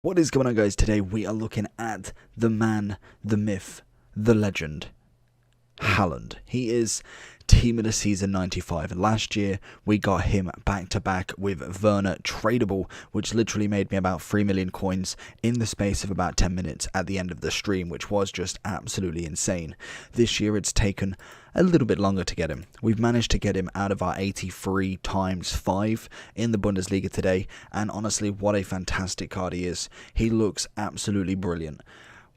What is going on, guys? Today we are looking at the man, the myth, the legend, Haland. He is Team of the Season 95. Last year we got him back to back with Werner tradable, which literally made me about 3 million coins in the space of about 10 minutes at the end of the stream, which was just absolutely insane. This year it's taken a little bit longer to get him. We've managed to get him out of our 83 times 5 in the Bundesliga today, and honestly, what a fantastic card he is. He looks absolutely brilliant.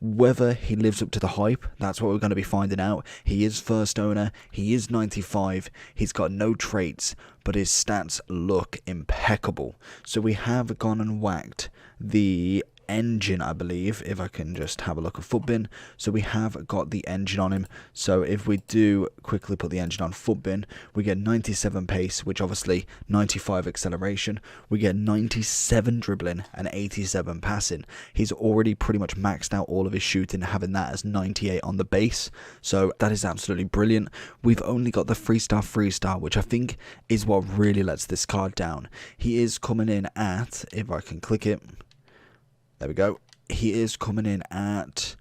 Whether he lives up to the hype, that's what we're going to be finding out. He is first owner, he is 95, he's got no traits, but his stats look impeccable. So we have gone and whacked the engine, I believe, if I can just have a look at Footbin. So we have got the engine on him. So if we do quickly put the engine on Footbin, we get 97 pace, which obviously 95 acceleration. We get 97 dribbling and 87 passing. He's already pretty much maxed out all of his shooting, having that as 98 on the base. So that is absolutely brilliant. We've only got the 3-star, which I think is what really lets this card down. He is coming in at, if I can click it, there we go. He is coming in at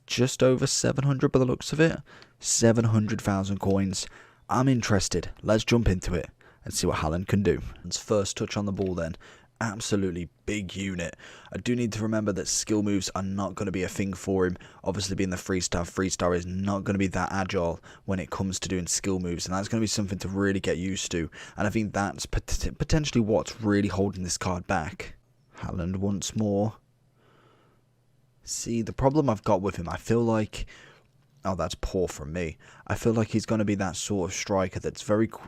just over 700 by the looks of it. 700,000 coins. I'm interested. Let's jump into it and see what Haland can do. His first touch on the ball then. Absolutely big unit. I do need to remember that skill moves are not going to be a thing for him. Obviously being the 3-star is not going to be that agile when it comes to doing skill moves, and that's going to be something to really get used to. And I think that's potentially what's really holding this card back. Haland once more. See, the problem I've got with him, I feel like... Oh, that's poor from me. I feel like he's going to be that sort of striker that's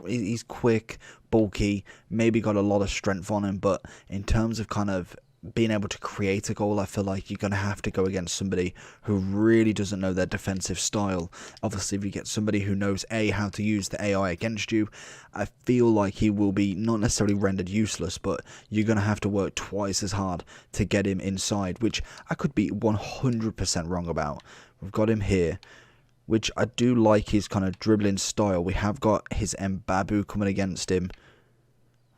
he's quick, bulky, maybe got a lot of strength on him, but in terms of kind of being able to create a goal, I feel like you're going to have to go against somebody who really doesn't know their defensive style. Obviously, if you get somebody who knows how to use the AI against you, I feel like he will be not necessarily rendered useless, but you're going to have to work twice as hard to get him inside, which I could be 100% wrong about. We've got him here, which I do like his kind of dribbling style. We have got his Mbabu coming against him.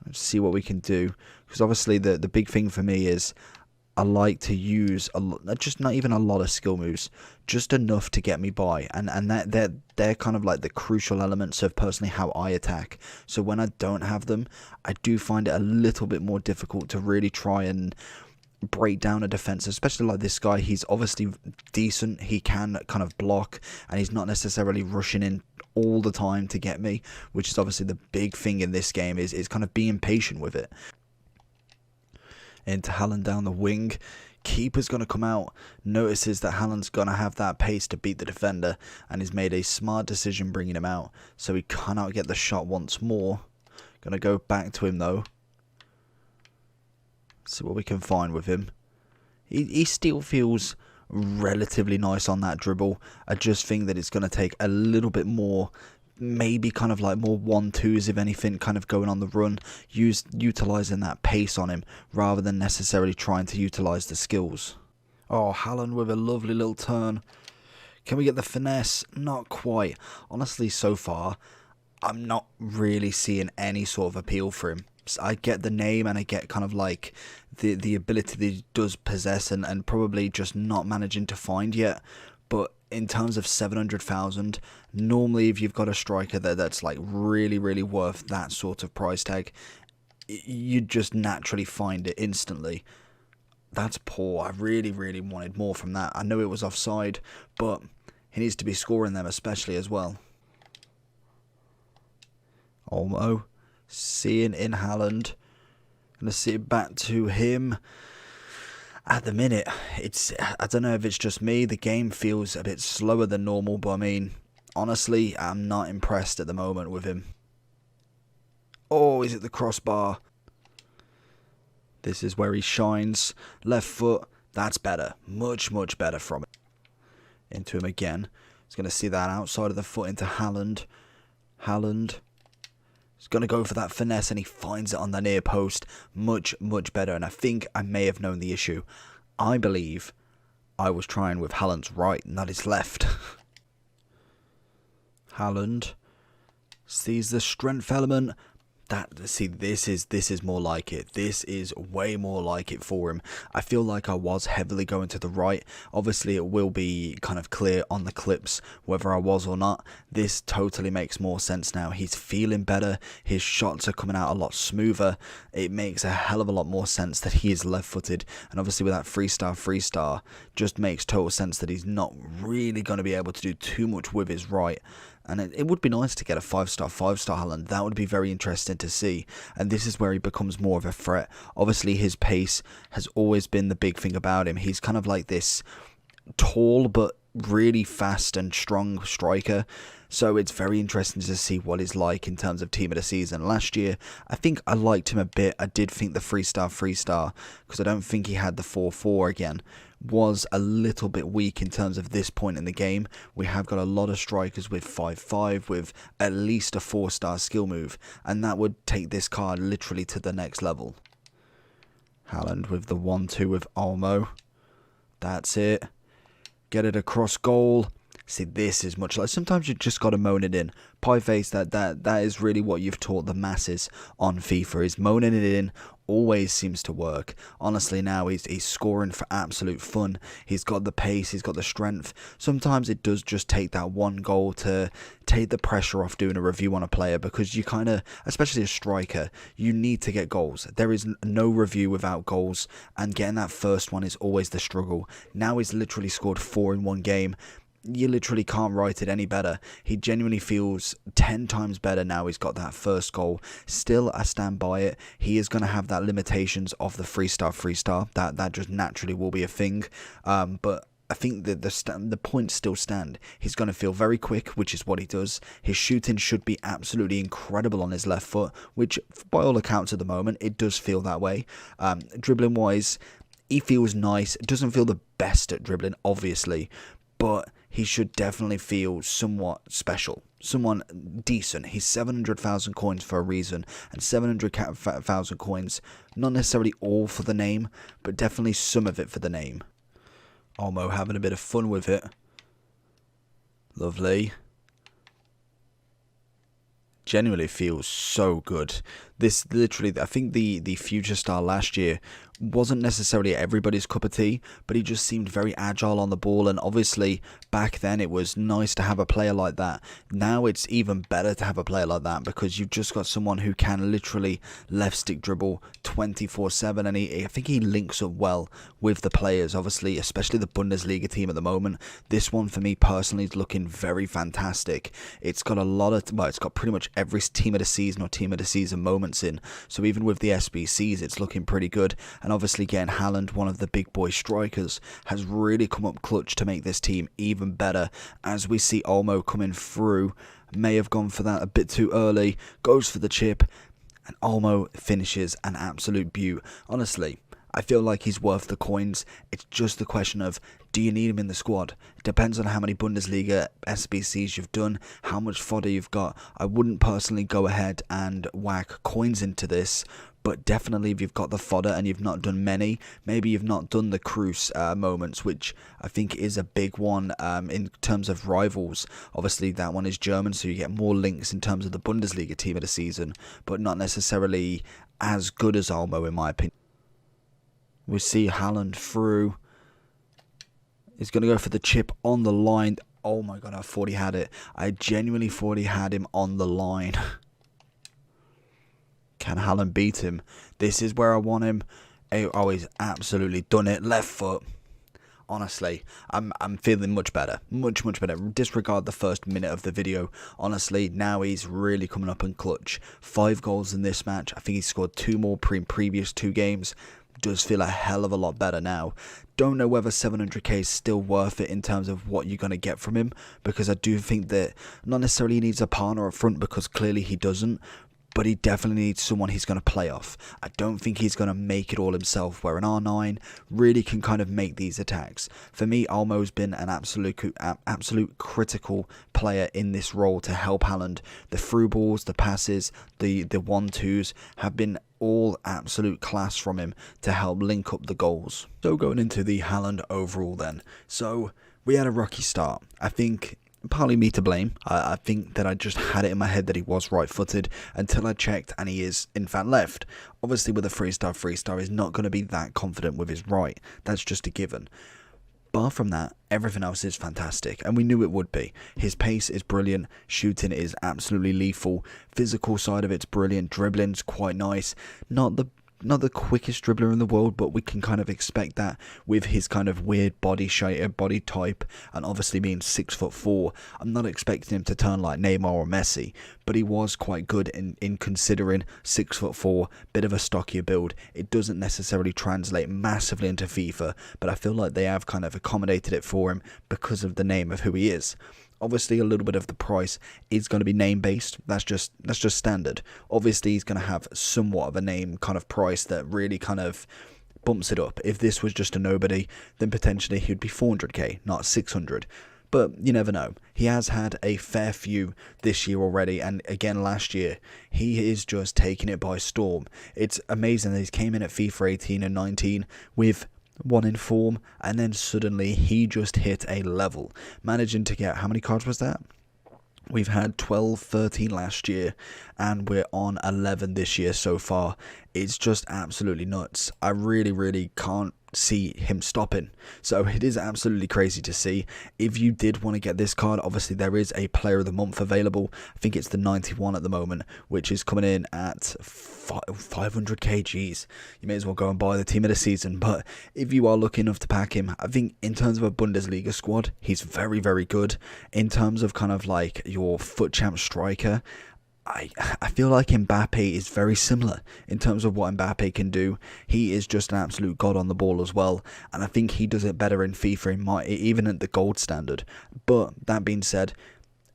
Let's see what we can do, because obviously the big thing for me is I like to use just not even a lot of skill moves, just enough to get me by, and they're kind of like the crucial elements of personally how I attack. So when I don't have them, I do find it a little bit more difficult to really try and break down a defense, especially like this guy. He's obviously decent, he can kind of block, and he's not necessarily rushing in all the time to get me, which is obviously the big thing in this game, is kind of being patient with it. Into Haland down the wing. Keeper's going to come out, notices that Haland's going to have that pace to beat the defender, and he's made a smart decision bringing him out, so he cannot get the shot once more. Going to go back to him though. See what we can find with him. He still feels relatively nice on that dribble. I just think that it's going to take a little bit more, maybe kind of like more 1-2s if anything, kind of going on the run, utilising that pace on him rather than necessarily trying to utilise the skills. Oh, Haland with a lovely little turn. Can we get the finesse? Not quite. Honestly, so far, I'm not really seeing any sort of appeal for him. I get the name and I get kind of like the ability that he does possess, and probably just not managing to find yet. But in terms of 700,000, normally if you've got a striker that's like really worth that sort of price tag, you just naturally find it instantly. That's poor. I really wanted more from that. I know it was offside, but he needs to be scoring them especially as well. Olmo. Seeing in Haland. Gonna see it back to him. At the minute, I don't know if it's just me, the game feels a bit slower than normal, but I mean, honestly, I'm not impressed at the moment with him. Oh, is it the crossbar? This is where he shines. Left foot, that's better. Much better from it. Into him again. He's gonna see that outside of the foot into Haland. Haland. He's going to go for that finesse, and he finds it on the near post. Much better, and I think I may have known the issue. I believe I was trying with Haland's right, not his left. Haland sees the strength element. See, this is more like it. This is way more like it for him. I feel like I was heavily going to the right. Obviously, it will be kind of clear on the clips whether I was or not. This totally makes more sense now. He's feeling better. His shots are coming out a lot smoother. It makes a hell of a lot more sense that he is left-footed. And obviously, with that freestar, just makes total sense that he's not really going to be able to do too much with his right. And it would be nice to get a 5-star Haland. That would be very interesting to see. And this is where he becomes more of a threat. Obviously, his pace has always been the big thing about him. He's kind of like this tall but really fast and strong striker. So it's very interesting to see what he's like in terms of team of the season. Last year, I think I liked him a bit. I did think the 3-star, because I don't think he had the 4-4 again, was a little bit weak in terms of this point in the game. We have got a lot of strikers with 5-5 with at least a 4-star skill move, and that would take this card literally to the next level. Haland with the 1-2 with Olmo. That's it. Get it across goal. See, this is much like, sometimes you just got to moan it in. Pie face, that is really what you've taught the masses on FIFA, is moaning it in. Always seems to work. Honestly, now he's scoring for absolute fun. He's got the pace, he's got the strength. Sometimes it does just take that one goal to take the pressure off doing a review on a player, because you kind of, especially a striker, you need to get goals. There is no review without goals, and getting that first one is always the struggle. Now he's literally scored 4 in one game. You literally can't write it any better. He genuinely feels 10 times better now he's got that first goal. Still, I stand by it. He is going to have that limitations of the 3-star. That just naturally will be a thing. But I think that the points still stand. He's going to feel very quick, which is what he does. His shooting should be absolutely incredible on his left foot, which by all accounts at the moment, it does feel that way. Dribbling wise, he feels nice. Doesn't feel the best at dribbling, obviously, but he should definitely feel somewhat special, someone decent. He's 700,000 coins for a reason, and 700,000 coins, not necessarily all for the name, but definitely some of it for the name. Olmo having a bit of fun with it. Lovely. Genuinely feels so good. This literally, I think the future star last year wasn't necessarily everybody's cup of tea, but he just seemed very agile on the ball, and obviously back then it was nice to have a player like that. Now it's even better to have a player like that, because you've just got someone who can literally left stick dribble 24/7, and I think he links up well with the players, obviously, especially the Bundesliga team at the moment. This one for me personally is looking very fantastic. It's got a lot of, well, it's got pretty much every team of the season or team of the season moments in, so even with the SBCs it's looking pretty good. And obviously getting Haland, one of the big boy strikers, has really come up clutch to make this team even better. As we see Olmo coming through, may have gone for that a bit too early, goes for the chip, and Olmo finishes an absolute beaut. Honestly, I feel like he's worth the coins. It's just the question of, do you need him in the squad? It depends on how many Bundesliga SBCs you've done, how much fodder you've got. I wouldn't personally go ahead and whack coins into this, but definitely if you've got the fodder and you've not done many, maybe you've not done the Cruz moments, which I think is a big one in terms of rivals. Obviously that one is German, so you get more links in terms of the Bundesliga team of the season, but not necessarily as good as Olmo in my opinion. We see Haland through. He's going to go for the chip on the line. Oh my god, I thought he had it. I genuinely thought he had him on the line. Can Haland beat him? This is where I want him. Oh, he's absolutely done it. Left foot. Honestly, I'm feeling much better. Much better. Disregard the first minute of the video. Honestly, now he's really coming up in clutch. 5 goals in this match. I think he scored 2 more in previous 2 games. Does feel a hell of a lot better now. Don't know whether 700k is still worth it in terms of what you're going to get from him, because I do think that not necessarily he needs a partner up front, because clearly he doesn't, but he definitely needs someone he's going to play off. I don't think he's going to make it all himself, where an R9 really can kind of make these attacks. For me, Olmo's been an absolute critical player in this role to help Haland. The through balls, the passes, the 1-2s have been all absolute class from him to help link up the goals. So going into the Haland overall then. So we had a rocky start. I think partly me to blame. I think that I just had it in my head that he was right-footed until I checked, and he is in fact left. Obviously with a 3-star he's not going to be that confident with his right. That's just a given. Bar from that, everything else is fantastic, and we knew it would be. His pace is brilliant, shooting is absolutely lethal, physical side of it's brilliant, dribbling's quite nice. Not the quickest dribbler in the world, but we can kind of expect that with his kind of weird body shape, body type, and obviously being 6'4". I'm not expecting him to turn like Neymar or Messi, but he was quite good in considering 6'4", bit of a stockier build. It doesn't necessarily translate massively into FIFA, but I feel like they have kind of accommodated it for him because of the name of who he is. Obviously, a little bit of the price is going to be name-based. That's just standard. Obviously, he's going to have somewhat of a name kind of price that really kind of bumps it up. If this was just a nobody, then potentially he would be 400k, not 600. But you never know. He has had a fair few this year already, and again last year. He is just taking it by storm. It's amazing that he's came in at FIFA 18 and 19 with one in form, and then suddenly he just hit a level, managing to get, how many cards was that? We've had 12, 13 last year, and we're on 11 this year so far. It's just absolutely nuts. I really can't see him stopping. So it is absolutely crazy to see. If you did want to get this card, obviously there is a player of the month available. I think it's the 91 at the moment, which is coming in at 500k. Geez, you may as well go and buy the team of the season. But if you are lucky enough to pack him, I think in terms of a Bundesliga squad, he's very good. In terms of kind of like your foot champ striker, I feel like Mbappe is very similar in terms of what Mbappe can do. He is just an absolute god on the ball as well, and I think he does it better in FIFA, even at the gold standard. But that being said,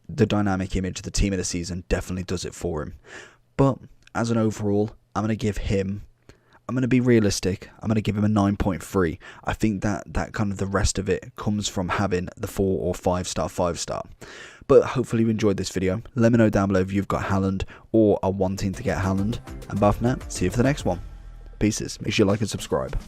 the dynamic image, the team of the season, definitely does it for him. But as an overall, I'm going to be realistic. I'm going to give him a 9.3. I think that kind of the rest of it comes from having the 4 or 5-star. But hopefully you enjoyed this video. Let me know down below if you've got Haland or are wanting to get Haland. And apart from that, see you for the next one. Pieces. Make sure you like and subscribe.